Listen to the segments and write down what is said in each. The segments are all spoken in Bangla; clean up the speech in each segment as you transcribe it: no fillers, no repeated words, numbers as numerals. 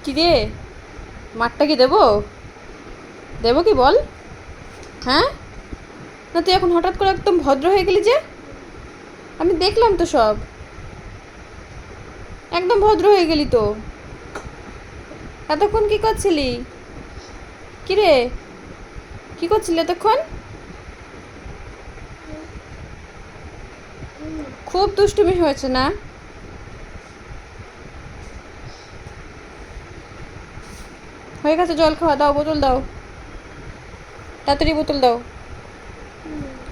কি রে, মাঠটা কি দেবো? দেবো কি বল? হ্যাঁ, না তুই এখন হঠাৎ করে একদম ভদ্র হয়ে গেলি যে? আমি দেখলাম তো সব, একদম ভদ্র হয়ে গেলি তো। এতক্ষণ কি করছিলি? কি রে, কি করছিলি এতক্ষণ? খুব দুষ্টুমি হয়েছে না? হয়ে গেছে, জল খাওয়া, দাও বোতল দাও, তাড়াতাড়ি বোতল দাও।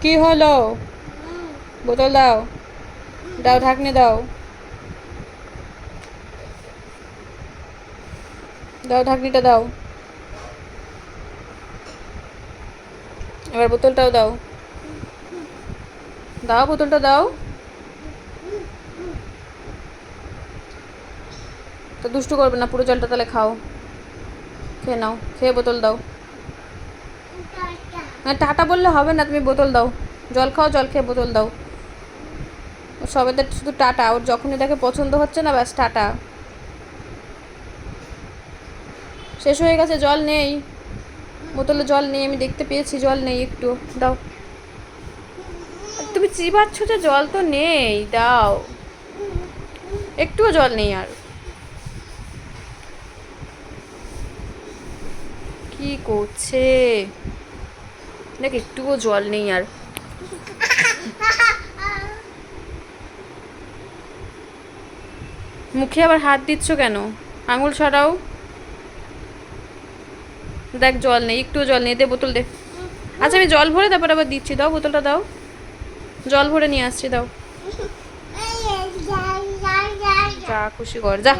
কি হলো? বোতল দাও, দাও ঢাকনি দাও, দাও ঢাকনিটা দাও, এবার বোতলটাও দাও, দাও বোতলটা দাও। তো দুষ্টু করবে না, পুরো জলটা তাহলে খাও, খেয়ে নাও, খেয়ে বোতল দাও। হ্যাঁ, টাটা বললে হবে না, তুমি বোতল দাও, জল খাও, জল খেয়ে বোতল দাও। সবেদের শুধু টাটা, ওর যখনই দেখে পছন্দ হচ্ছে না ব্যাস টাটা। শেষ হয়ে গেছে, জল নেই, বোতলে জল নেই, আমি দেখতে পেয়েছি জল নেই, একটু দাও। তুমি চিবাচ্ছ যে, জল তো নেই, দাও। একটুও জল নেই আর। কি করছে দেখ, একটুও জল নেই আর। মুখে আবার হাত দিচ্ছ কেন? আঙুল সরাও। দেখ জল নেই, একটুও জল নেই, দে বোতল দে। আচ্ছা আমি জল ভরে তারপর আবার দিচ্ছি, দাও বোতলটা দাও, জল ভরে নিয়ে আসছি, দাও। যা খুশি কর, যা।